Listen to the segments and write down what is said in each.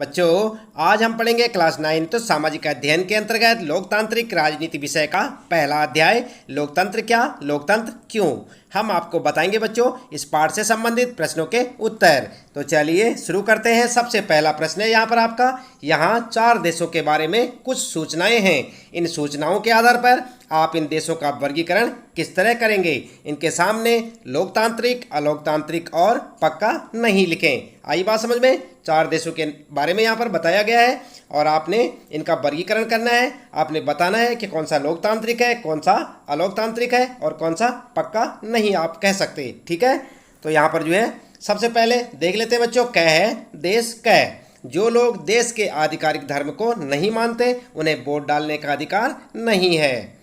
बच्चों, आज हम पढ़ेंगे क्लास 9 तो सामाजिक अध्ययन के अंतर्गत लोकतांत्रिक राजनीति विषय का पहला अध्याय लोकतंत्र क्या, लोकतंत्र क्यों। हम आपको बताएंगे बच्चों इस पाठ से संबंधित प्रश्नों के उत्तर। तो चलिए शुरू करते हैं। सबसे पहला प्रश्न है यहाँ पर आपका, यहाँ 4 देशों के बारे में कुछ सूचनाएं हैं। इन सूचनाओं के आधार पर आप इन देशों का वर्गीकरण किस तरह करेंगे। इनके सामने लोकतांत्रिक, अलोकतांत्रिक और पक्का नहीं लिखें। आई बात समझ में। 4 देशों के बारे में यहाँ पर बताया गया है और आपने इनका वर्गीकरण करना है। आपने बताना है कि कौन सा लोकतांत्रिक है, कौन सा अलोकतांत्रिक है और कौन सा पक्का नहीं आप कह सकते। ठीक है, तो यहाँ पर जो है सबसे पहले देख लेते हैं बच्चों, क है देश क। जो लोग देश के आधिकारिक धर्म को नहीं मानते उन्हें वोट डालने का अधिकार नहीं है।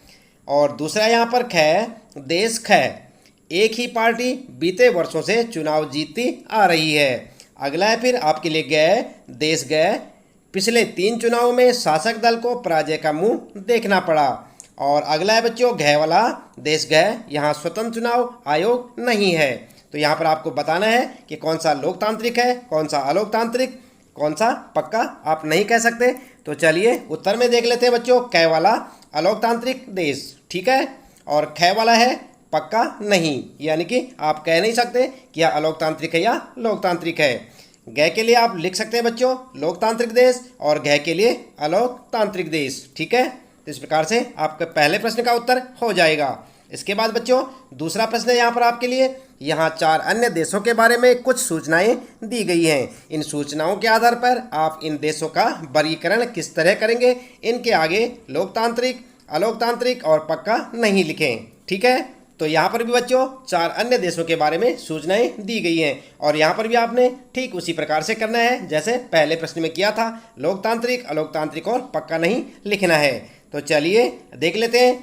और दूसरा यहाँ पर ख है देश ख। एक ही पार्टी बीते वर्षों से चुनाव जीतती आ रही है। अगला है फिर आपके लिए गए देश गए। पिछले 3 चुनावों में शासक दल को पराजय का मुंह देखना पड़ा। और अगला है बच्चों घय वाला देश गए। यहाँ स्वतंत्र चुनाव आयोग नहीं है। तो यहाँ पर आपको बताना है कि कौन सा लोकतांत्रिक है, कौन सा अलोकतांत्रिक, कौन सा पक्का आप नहीं कह सकते। तो चलिए उत्तर में देख लेते हैं बच्चों, क वाला अलोकतांत्रिक देश, ठीक है, और ख वाला है पक्का नहीं, यानी कि आप कह नहीं सकते कि यह अलोकतांत्रिक है या लोकतांत्रिक है। ग के लिए आप लिख सकते हैं बच्चों लोकतांत्रिक देश और घ के लिए अलोकतांत्रिक देश। ठीक है, तो इस प्रकार से आपके पहले प्रश्न का उत्तर हो जाएगा। इसके बाद बच्चों दूसरा प्रश्न है यहाँ पर आपके लिए, यहाँ 4 अन्य देशों के बारे में कुछ सूचनाएं दी गई हैं। इन सूचनाओं के आधार पर आप इन देशों का वर्गीकरण किस तरह करेंगे। इनके आगे लोकतांत्रिक, अलोकतांत्रिक और पक्का नहीं लिखें। ठीक है, तो यहाँ पर भी बच्चों 4 अन्य देशों के बारे में सूचनाएं दी गई हैं और यहाँ पर भी आपने ठीक उसी प्रकार से करना है जैसे पहले प्रश्न में किया था। लोकतांत्रिक, अलोकतांत्रिक और पक्का नहीं लिखना है। तो चलिए देख लेते हैं।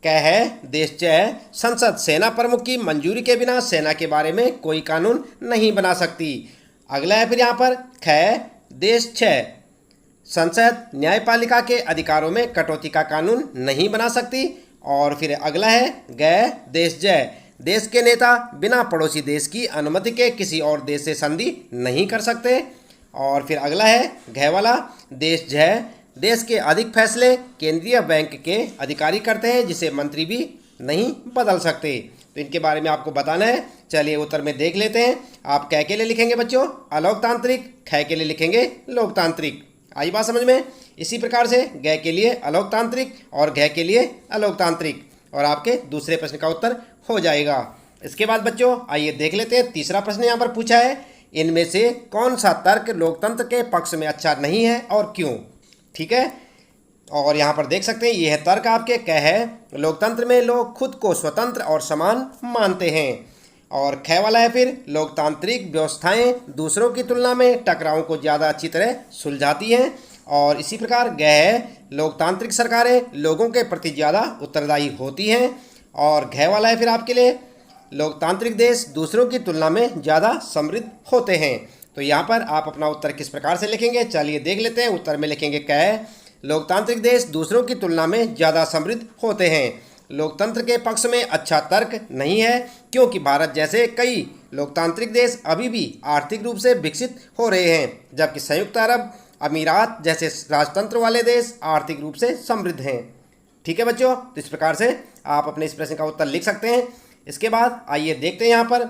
क है देश च। संसद सेना प्रमुख की मंजूरी के बिना सेना के बारे में कोई कानून नहीं बना सकती। अगला है फिर यहाँ पर ख देश छ। संसद न्यायपालिका के अधिकारों में कटौती का कानून नहीं बना सकती। और फिर अगला है ग देश जय। देश के नेता बिना पड़ोसी देश की अनुमति के किसी और देश से संधि नहीं कर सकते। और फिर अगला है घ वाला देश जय। देश के अधिक फैसले केंद्रीय बैंक के अधिकारी करते हैं जिसे मंत्री भी नहीं बदल सकते। तो इनके बारे में आपको बताना है। चलिए उत्तर में देख लेते हैं। आप क के लिए लिखेंगे बच्चों अलोकतांत्रिक, ख के लिए लिखेंगे लोकतांत्रिक। आई बात समझ में। इसी प्रकार से ग के लिए अलोकतांत्रिक और घ के लिए अलोकतांत्रिक और आपके दूसरे प्रश्न का उत्तर हो जाएगा। इसके बाद बच्चों आइए देख लेते हैं। तीसरा प्रश्न यहाँ पर पूछा है, इनमें से कौन सा तर्क लोकतंत्र के पक्ष में अच्छा नहीं है और क्यों। ठीक है, और यहाँ पर देख सकते हैं यह तर्क आपके क है लोकतंत्र में लोग खुद को स्वतंत्र और समान मानते हैं। और ख वाला है फिर लोकतांत्रिक व्यवस्थाएं दूसरों की तुलना में टकरावों को ज़्यादा अच्छी तरह सुलझाती हैं। और इसी प्रकार ग है लोकतांत्रिक सरकारें लोगों के प्रति ज़्यादा उत्तरदायी होती हैं। और घ वाला है फिर आपके लिए लोकतांत्रिक देश दूसरों की तुलना में ज़्यादा समृद्ध होते हैं। तो यहाँ पर आप अपना उत्तर किस प्रकार से लिखेंगे चलिए देख लेते हैं। उत्तर में लिखेंगे क लोकतांत्रिक देश दूसरों की तुलना में ज़्यादा समृद्ध होते हैं। लोकतंत्र के पक्ष में अच्छा तर्क नहीं है क्योंकि भारत जैसे कई लोकतांत्रिक देश अभी भी आर्थिक रूप से विकसित हो रहे हैं, जबकि संयुक्त अरब अमीरात जैसे राजतंत्र वाले देश आर्थिक रूप से समृद्ध हैं। ठीक है बच्चों, तो इस प्रकार से आप अपने इस प्रश्न का उत्तर लिख सकते हैं। इसके बाद आइए देखते हैं यहाँ पर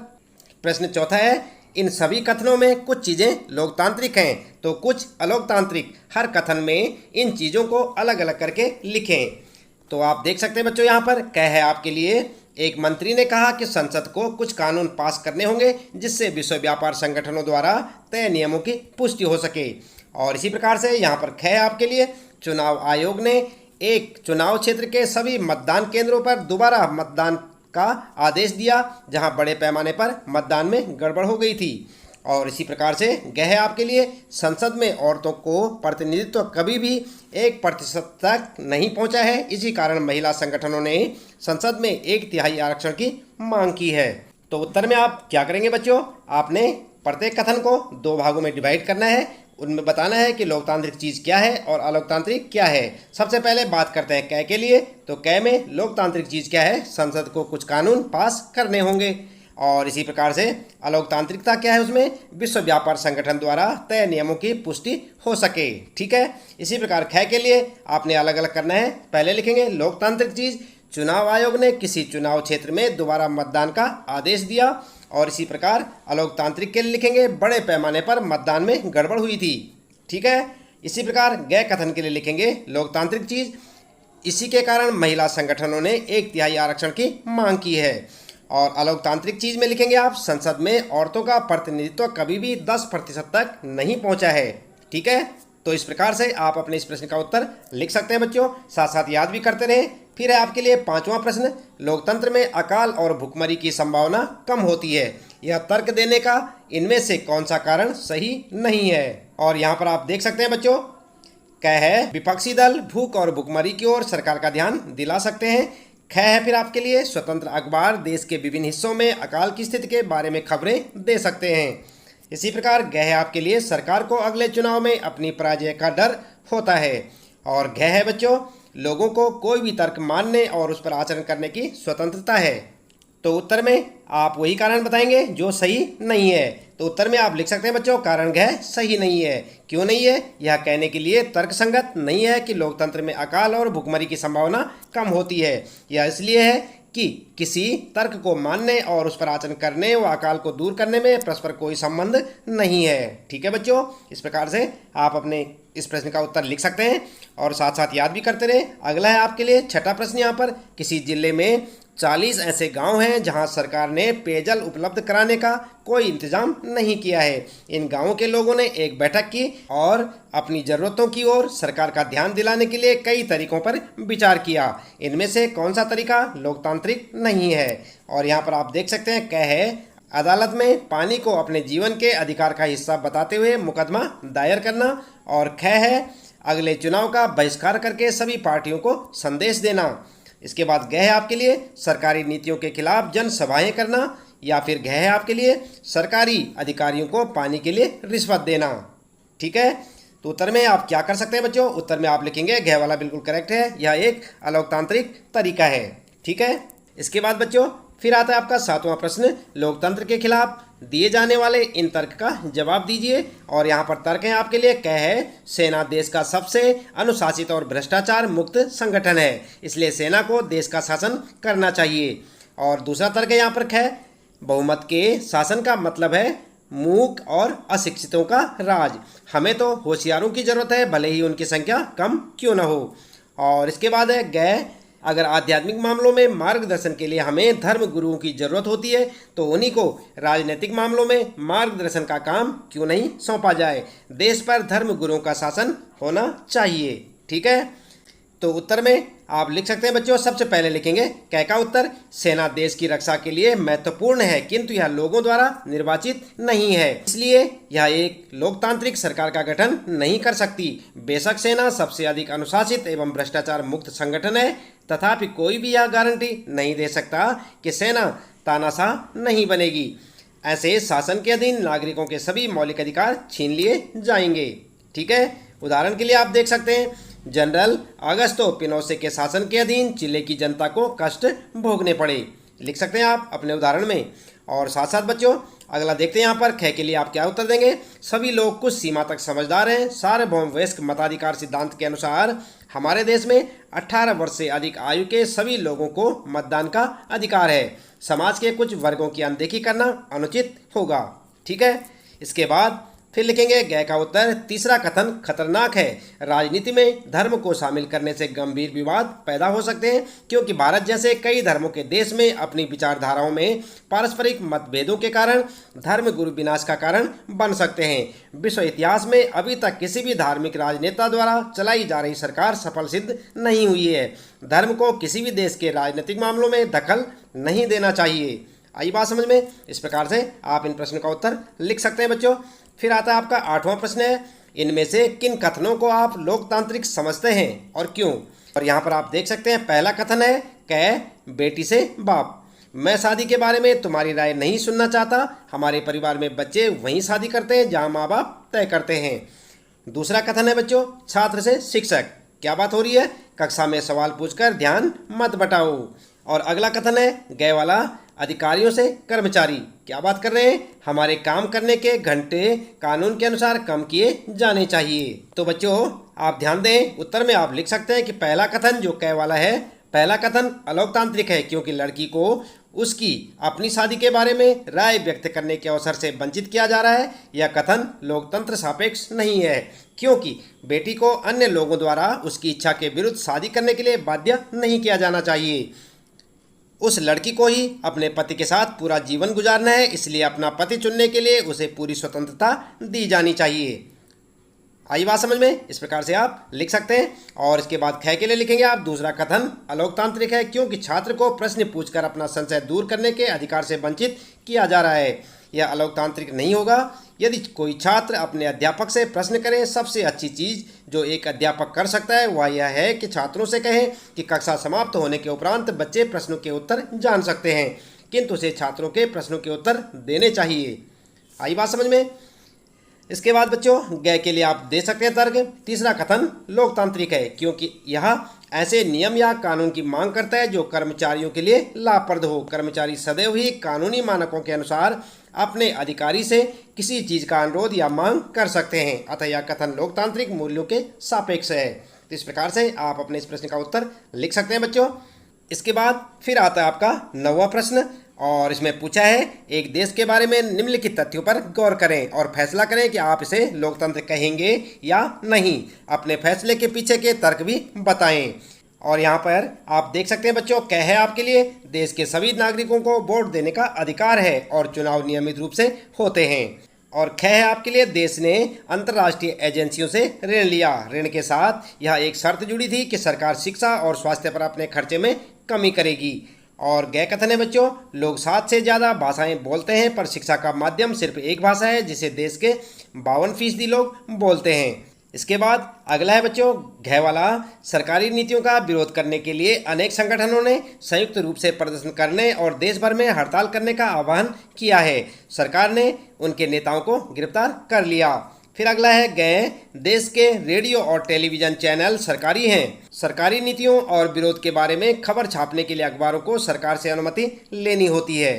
प्रश्न चौथा है, इन सभी कथनों में कुछ चीज़ें लोकतांत्रिक हैं तो कुछ अलोकतांत्रिक। हर कथन में इन चीज़ों को अलग अलग करके लिखें। तो आप देख सकते हैं बच्चों यहाँ पर क है आपके लिए, एक मंत्री ने कहा कि संसद को कुछ कानून पास करने होंगे जिससे विश्व व्यापार संगठनों द्वारा तय नियमों की पुष्टि हो सके। और इसी प्रकार से यहाँ पर ख है आपके लिए, चुनाव आयोग ने एक चुनाव क्षेत्र के सभी मतदान केंद्रों पर दोबारा मतदान का आदेश दिया जहां बड़े पैमाने पर मतदान में गड़बड़ हो गई थी। और इसी प्रकार से ग है आपके लिए, संसद में औरतों को प्रतिनिधित्व कभी भी 1% तक नहीं पहुंचा है। इसी कारण महिला संगठनों ने संसद में 1/3 आरक्षण की मांग की है। तो उत्तर में आप क्या करेंगे बच्चों, आपने प्रत्येक कथन को 2 भागों में डिवाइड करना है। उनमें बताना है कि लोकतांत्रिक चीज़ क्या है और अलोकतांत्रिक क्या है। सबसे पहले बात करते हैं क के लिए। तो क में लोकतांत्रिक चीज़ क्या है, संसद को कुछ कानून पास करने होंगे। और इसी प्रकार से अलोकतांत्रिकता क्या है, उसमें विश्व व्यापार संगठन द्वारा तय नियमों की पुष्टि हो सके। ठीक है, इसी प्रकार ख के लिए आपने अलग अलग करना है। पहले लिखेंगे लोकतांत्रिक चीज, चुनाव आयोग ने किसी चुनाव क्षेत्र में दोबारा मतदान का आदेश दिया। और इसी प्रकार अलोकतांत्रिक के लिए लिखेंगे बड़े पैमाने पर मतदान में गड़बड़ हुई थी। ठीक है, इसी प्रकार गै कथन के लिए लिखेंगे लोकतांत्रिक चीज, इसी के कारण महिला संगठनों ने 1/3 आरक्षण की मांग की है। और अलोकतांत्रिक चीज में लिखेंगे आप, संसद में औरतों का प्रतिनिधित्व कभी भी 10% तक नहीं पहुंचा है। ठीक है, तो इस प्रकार से आप अपने इस प्रश्न का उत्तर लिख सकते हैं बच्चों, साथ साथ याद भी करते रहें। फिर है आपके लिए 5वां प्रश्न, लोकतंत्र में अकाल और भुखमरी की संभावना कम होती है, यह तर्क देने का इनमें से कौन सा कारण सही नहीं है। और यहाँ पर आप देख सकते हैं बच्चों, क है विपक्षी दल भूख और भुखमरी की ओर सरकार का ध्यान दिला सकते हैं। ख है फिर आपके लिए स्वतंत्र अखबार देश के विभिन्न हिस्सों में अकाल की स्थिति के बारे में खबरें दे सकते हैं। इसी प्रकार ग है आपके लिए सरकार को अगले चुनाव में अपनी पराजय का डर होता है। और घ है बच्चों, लोगों को कोई भी तर्क मानने और उस पर आचरण करने की स्वतंत्रता है। तो उत्तर में आप वही कारण बताएंगे जो सही नहीं है। तो उत्तर में आप लिख सकते हैं बच्चों, कारण घ सही नहीं है। क्यों नहीं है? यह कहने के लिए तर्कसंगत नहीं है कि लोकतंत्र में अकाल और भुखमरी की संभावना कम होती है। यह इसलिए है कि किसी तर्क को मानने और उस पर आचरण करने व अकाल को दूर करने में परस्पर कोई संबंध नहीं है। ठीक है बच्चों, इस प्रकार से आप अपने इस प्रश्न का उत्तर लिख सकते हैं और साथ साथ याद भी करते रहे। अगला है आपके लिए 6ठा प्रश्न। यहाँ पर किसी जिले में 40 ऐसे गांव हैं जहां सरकार ने पेयजल उपलब्ध कराने का कोई इंतजाम नहीं किया है। इन गांवों के लोगों ने एक बैठक की और अपनी ज़रूरतों की ओर सरकार का ध्यान दिलाने के लिए कई तरीकों पर विचार किया। इनमें से कौन सा तरीका लोकतांत्रिक नहीं है? और यहाँ पर आप देख सकते हैं, क है अदालत में पानी को अपने जीवन के अधिकार का हिस्सा बताते हुए मुकदमा दायर करना। और ख है अगले चुनाव का बहिष्कार करके सभी पार्टियों को संदेश देना। इसके बाद ग है आपके लिए सरकारी नीतियों के खिलाफ जनसभाएं करना। या फिर घ है आपके लिए सरकारी अधिकारियों को पानी के लिए रिश्वत देना। ठीक है, तो उत्तर में आप क्या कर सकते हैं बच्चों? उत्तर में आप लिखेंगे घ वाला बिल्कुल करेक्ट है, यह एक अलोकतांत्रिक तरीका है। ठीक है, इसके बाद बच्चों फिर आता है आपका 7वां प्रश्न, लोकतंत्र के खिलाफ दिए जाने वाले इन तर्क का जवाब दीजिए। और यहाँ पर तर्क है आपके लिए, क है सेना देश का सबसे अनुशासित और भ्रष्टाचार मुक्त संगठन है, इसलिए सेना को देश का शासन करना चाहिए। और दूसरा तर्क है यहाँ पर ख, बहुमत के शासन का मतलब है मूक और अशिक्षितों का राज, हमें तो होशियारों की जरूरत है भले ही उनकी संख्या कम क्यों न हो। और इसके बाद है ग, अगर आध्यात्मिक मामलों में मार्गदर्शन के लिए हमें धर्म गुरुओं की जरूरत होती है तो उन्हीं को राजनीतिक मामलों में मार्गदर्शन का काम क्यों नहीं सौंपा जाए। देश पर धर्म गुरुओं का शासन होना चाहिए। ठीक है, तो उत्तर में आप लिख सकते हैं बच्चों, सबसे पहले लिखेंगे क का उत्तर, सेना देश की रक्षा के लिए महत्वपूर्ण है किंतु यह लोगों द्वारा निर्वाचित नहीं है, इसलिए यह एक लोकतांत्रिक सरकार का गठन नहीं कर सकती। बेशक सेना सबसे अधिक अनुशासित एवं भ्रष्टाचार मुक्त संगठन है, तथापि कोई भी यह गारंटी नहीं दे सकता कि सेना तानाशाह नहीं बनेगी। ऐसे शासन के अधीन नागरिकों के सभी मौलिक अधिकार छीन लिए जाएंगे। ठीक है, उदाहरण के लिए आप देख सकते हैं, जनरल अगस्तो पिनोशे के शासन के अधीन चिले की जनता को कष्ट भोगने पड़े। लिख सकते हैं आप अपने उदाहरण में। और साथ साथ बच्चों अगला देखते हैं, यहाँ पर ख के लिए आप क्या उत्तर देंगे, सभी लोग कुछ सीमा तक समझदार हैं। सार्वभौम वयस्क मताधिकार सिद्धांत के अनुसार हमारे देश में 18 वर्ष से अधिक आयु के सभी लोगों को मतदान का अधिकार है। समाज के कुछ वर्गों की अनदेखी करना अनुचित होगा। ठीक है, इसके बाद फिर लिखेंगे ग का उत्तर, तीसरा कथन खतरनाक है, राजनीति में धर्म को शामिल करने से गंभीर विवाद पैदा हो सकते हैं क्योंकि भारत जैसे कई धर्मों के देश में अपनी विचारधाराओं में पारस्परिक मतभेदों के कारण धर्म गुरु विनाश का कारण बन सकते हैं। विश्व इतिहास में अभी तक किसी भी धार्मिक राजनेता द्वारा चलाई जा रही सरकार सफल सिद्ध नहीं हुई है। धर्म को किसी भी देश के राजनीतिक मामलों में दखल नहीं देना चाहिए। आई बात समझ में? इस प्रकार से आप इन प्रश्नों का उत्तर लिख सकते हैं बच्चों। फिर आता है आपका 8वां प्रश्न है, इनमें से किन कथनों को आप लोकतांत्रिक समझते हैं और क्यों? और यहाँ पर आप देख सकते हैं, पहला कथन है क, बेटी से बाप, मैं शादी के बारे में तुम्हारी राय नहीं सुनना चाहता, हमारे परिवार में बच्चे वहीं शादी करते हैं जहाँ माँ बाप तय करते हैं। दूसरा कथन है बच्चों, छात्र से शिक्षक, क्या बात हो रही है, कक्षा में सवाल पूछकर ध्यान मत बटाओ। और अगला कथन है ग वाला, अधिकारियों से कर्मचारी। क्या बात कर रहे हैं? हमारे काम करने के घंटे कानून के अनुसार कम किए जाने चाहिए। तो बच्चों आप ध्यान दें, उत्तर में आप लिख सकते हैं कि पहला कथन जो क वाला है, पहला कथन अलोकतांत्रिक है क्योंकि लड़की को उसकी अपनी शादी के बारे में राय व्यक्त करने के अवसर से वंचित किया जा रहा है। यह कथन लोकतंत्र सापेक्ष नहीं है क्योंकि बेटी को अन्य लोगों द्वारा उसकी इच्छा के विरुद्ध शादी करने के लिए बाध्य नहीं किया जाना चाहिए। उस लड़की को ही अपने पति के साथ पूरा जीवन गुजारना है, इसलिए अपना पति चुनने के लिए उसे पूरी स्वतंत्रता दी जानी चाहिए। आई बात समझ में? इस प्रकार से आप लिख सकते हैं। और इसके बाद ख के लिए लिखेंगे आप, दूसरा कथन अलोकतांत्रिक है क्योंकि छात्र को प्रश्न पूछकर अपना संशय दूर करने के अधिकार से वंचित किया जा रहा है। यह अलोकतांत्रिक नहीं होगा यदि कोई छात्र अपने अध्यापक से प्रश्न करे। सबसे अच्छी चीज़ जो एक अध्यापक कर सकता है वह यह है कि छात्रों से कहें कि कक्षा समाप्त होने के उपरांत बच्चे प्रश्नों के उत्तर जान सकते हैं, किंतु उसे छात्रों के प्रश्नों के उत्तर देने चाहिए। आई बात समझ में? इसके बाद बच्चों ग के लिए आप दे सकते हैं तर्क। तीसरा कथन लोकतांत्रिक है क्योंकि यह ऐसे नियम या कानून की मांग करता है जो कर्मचारियों के लिए लाभप्रद हो। कर्मचारी सदैव ही कानूनी मानकों के अनुसार अपने अधिकारी से किसी चीज़ का अनुरोध या मांग कर सकते हैं, अतः यह कथन लोकतांत्रिक मूल्यों के सापेक्ष है। तो इस प्रकार से आप अपने इस प्रश्न का उत्तर लिख सकते हैं बच्चों। इसके बाद फिर आता है आपका 9वां प्रश्न और इसमें पूछा है एक देश के बारे में निम्नलिखित तथ्यों पर गौर करें और फैसला करें कि आप इसे लोकतंत्र कहेंगे या नहीं। अपने फैसले के पीछे के तर्क भी बताएं। और यहाँ पर आप देख सकते हैं बच्चों, कह है आपके लिए देश के सभी नागरिकों को वोट देने का अधिकार है और चुनाव नियमित रूप से होते हैं। और ख है आपके लिए देश ने अंतर्राष्ट्रीय एजेंसियों से ऋण लिया। ऋण के साथ यह एक शर्त जुड़ी थी कि सरकार शिक्षा और स्वास्थ्य पर अपने खर्चे में कमी करेगी। और ग कथन है बच्चों, लोग 7 से ज़्यादा भाषाएं बोलते हैं पर शिक्षा का माध्यम सिर्फ एक भाषा है जिसे देश के 52% लोग बोलते हैं। इसके बाद अगला है बच्चों घ वाला, सरकारी नीतियों का विरोध करने के लिए अनेक संगठनों ने संयुक्त रूप से प्रदर्शन करने और देश भर में हड़ताल करने का आह्वान किया है। सरकार ने उनके नेताओं को गिरफ्तार कर लिया। फिर अगला है ग, देश के रेडियो और टेलीविज़न चैनल सरकारी हैं। सरकारी नीतियों और विरोध के बारे में खबर छापने के लिए अखबारों को सरकार से अनुमति लेनी होती है।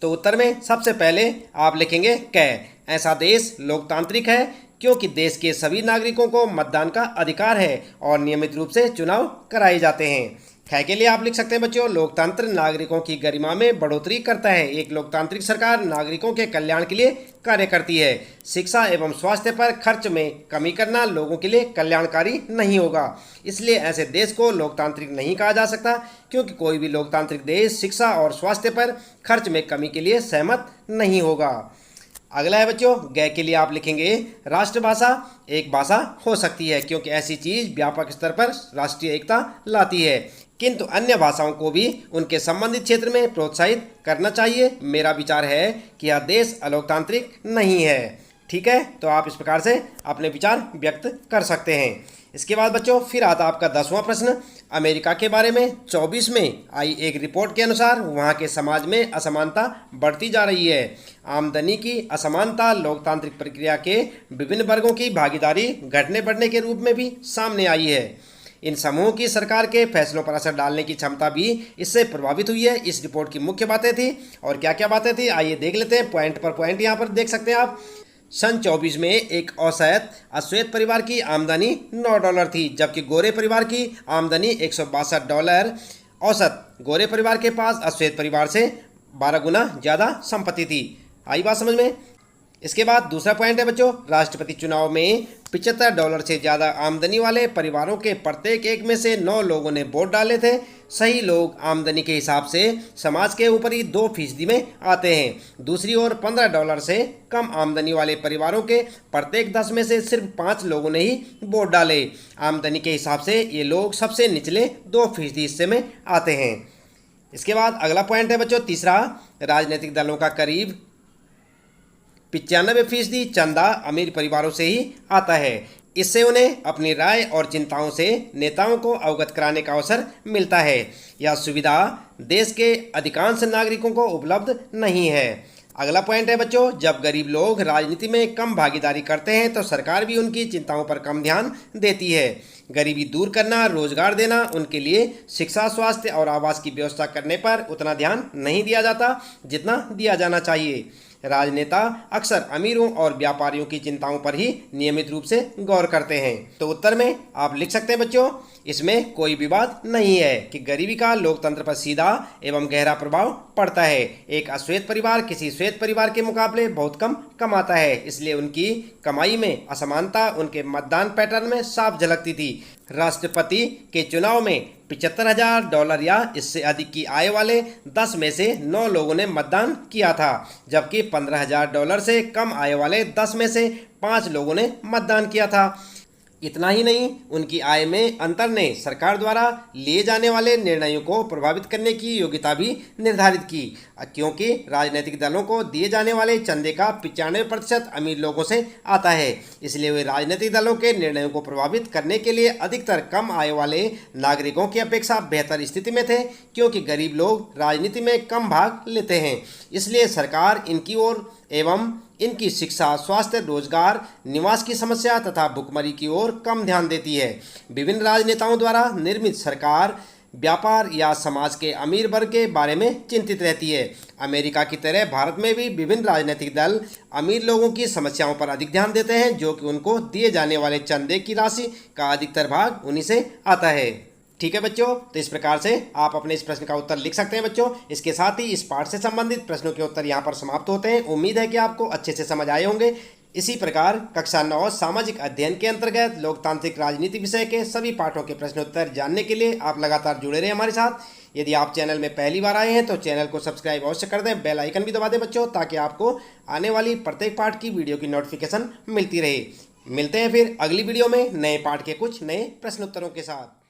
तो उत्तर में सबसे पहले आप लिखेंगे क, ऐसा देश लोकतांत्रिक है क्योंकि देश के सभी नागरिकों को मतदान का अधिकार है और नियमित रूप से चुनाव कराए जाते हैं। ख के लिए आप लिख सकते हैं बच्चों, लोकतंत्र नागरिकों की गरिमा में बढ़ोतरी करता है। एक लोकतांत्रिक सरकार नागरिकों के कल्याण के लिए कार्य करती है। शिक्षा एवं स्वास्थ्य पर खर्च में कमी करना लोगों के लिए कल्याणकारी नहीं होगा, इसलिए ऐसे देश को लोकतांत्रिक नहीं कहा जा सकता क्योंकि कोई भी लोकतांत्रिक देश शिक्षा और स्वास्थ्य पर खर्च में कमी के लिए सहमत नहीं होगा। अगला है बच्चों ग के लिए आप लिखेंगे, राष्ट्रभाषा एक भाषा हो सकती है क्योंकि ऐसी चीज़ व्यापक स्तर पर राष्ट्रीय एकता लाती है, किंतु अन्य भाषाओं को भी उनके संबंधित क्षेत्र में प्रोत्साहित करना चाहिए। मेरा विचार है कि यह देश अलोकतांत्रिक नहीं है। ठीक है, तो आप इस प्रकार से अपने विचार व्यक्त कर सकते हैं। इसके बाद बच्चों फिर आता आपका 10वां प्रश्न। अमेरिका के बारे में 24 में आई एक रिपोर्ट के अनुसार वहाँ के समाज में असमानता बढ़ती जा रही है। आमदनी की असमानता लोकतांत्रिक प्रक्रिया के विभिन्न वर्गों की भागीदारी घटने बढ़ने के रूप में भी सामने आई है। इन समूहों की सरकार के फैसलों पर असर डालने की क्षमता भी इससे प्रभावित हुई है। इस रिपोर्ट की मुख्य बातें थी और क्या क्या बातें थी आइए देख लेते हैं, पॉइंट पर पॉइंट यहाँ पर देख सकते हैं आप। सन 24 में एक औसत अश्वेत परिवार की आमदनी $9 थी, जबकि गोरे परिवार की आमदनी $162। औसत गोरे परिवार के पास अश्वेत परिवार से 12 गुना ज़्यादा संपत्ति थी। आई बात समझ में? इसके बाद दूसरा पॉइंट है बच्चों, राष्ट्रपति चुनाव में $75 से ज़्यादा आमदनी वाले परिवारों के प्रत्येक एक में से 9 लोगों ने वोट डाले थे। सही लोग आमदनी के हिसाब से समाज के ऊपरी 2% में आते हैं। दूसरी ओर $15 से कम आमदनी वाले परिवारों के प्रत्येक 10 में से सिर्फ 5 लोगों ने ही वोट डाले। आमदनी के हिसाब से ये लोग सबसे निचले 2% हिस्से में आते हैं। इसके बाद अगला पॉइंट है बच्चों तीसरा, राजनीतिक दलों का करीब 95% चंदा अमीर परिवारों से ही आता है। इससे उन्हें अपनी राय और चिंताओं से नेताओं को अवगत कराने का अवसर मिलता है। यह सुविधा देश के अधिकांश नागरिकों को उपलब्ध नहीं है। अगला पॉइंट है बच्चों, जब गरीब लोग राजनीति में कम भागीदारी करते हैं तो सरकार भी उनकी चिंताओं पर कम ध्यान देती है। गरीबी दूर करना, रोजगार देना, उनके लिए शिक्षा, स्वास्थ्य और आवास की व्यवस्था करने पर उतना ध्यान नहीं दिया जाता जितना दिया जाना चाहिए। राजनेता अक्सर अमीरों और व्यापारियों की चिंताओं पर ही नियमित रूप से गौर करते हैं। तो उत्तर में आप लिख सकते हैं बच्चों, इसमें कोई विवाद नहीं है कि गरीबी का लोकतंत्र पर सीधा एवं गहरा प्रभाव पड़ता है। एक अश्वेत परिवार किसी श्वेत परिवार के मुकाबले बहुत कम कमाता है, इसलिए उनकी कमाई में असमानता उनके मतदान पैटर्न में साफ झलकती थी। राष्ट्रपति के चुनाव में $75,000 या इससे अधिक की आय वाले 10 में से 9 लोगों ने मतदान किया था, जबकि $15,000 से कम आय वाले 10 में से 5 लोगों ने मतदान किया था। इतना ही नहीं, उनकी आय में अंतर ने सरकार द्वारा लिए जाने वाले निर्णयों को प्रभावित करने की योग्यता भी निर्धारित की, क्योंकि राजनीतिक दलों को दिए जाने वाले चंदे का 95% अमीर लोगों से आता है। इसलिए वे राजनीतिक दलों के निर्णयों को प्रभावित करने के लिए अधिकतर कम आय वाले नागरिकों की अपेक्षा बेहतर स्थिति में थे, क्योंकि गरीब लोग राजनीति में कम भाग लेते हैं। इसलिए सरकार इनकी ओर एवं इनकी शिक्षा, स्वास्थ्य, रोजगार, निवास की समस्या तथा भुखमरी की ओर कम ध्यान देती है। विभिन्न राजनेताओं द्वारा निर्मित सरकार व्यापार या समाज के अमीर वर्ग के बारे में चिंतित रहती है। अमेरिका की तरह भारत में भी विभिन्न राजनीतिक दल अमीर लोगों की समस्याओं पर अधिक ध्यान देते हैं, जो कि उनको दिए जाने वाले चंदे की राशि का अधिकतर भाग उन्हीं से आता है। ठीक है बच्चों, तो इस प्रकार से आप अपने इस प्रश्न का उत्तर लिख सकते हैं बच्चों। इसके साथ ही इस पाठ से संबंधित प्रश्नों के उत्तर यहाँ पर समाप्त होते हैं। उम्मीद है कि आपको अच्छे से समझ आए होंगे। इसी प्रकार कक्षा 9 सामाजिक अध्ययन के अंतर्गत लोकतांत्रिक राजनीति विषय के सभी पाठों के प्रश्नोत्तर जानने के लिए आप लगातार जुड़े रहें हमारे साथ। यदि आप चैनल में पहली बार आए हैं तो चैनल को सब्सक्राइब अवश्य कर दें, बेल आइकन भी दबा दें बच्चों, ताकि आपको आने वाली प्रत्येक पाठ की वीडियो की नोटिफिकेशन मिलती रहे। मिलते हैं फिर अगली वीडियो में नए पाठ के कुछ नए प्रश्नोत्तरों के साथ।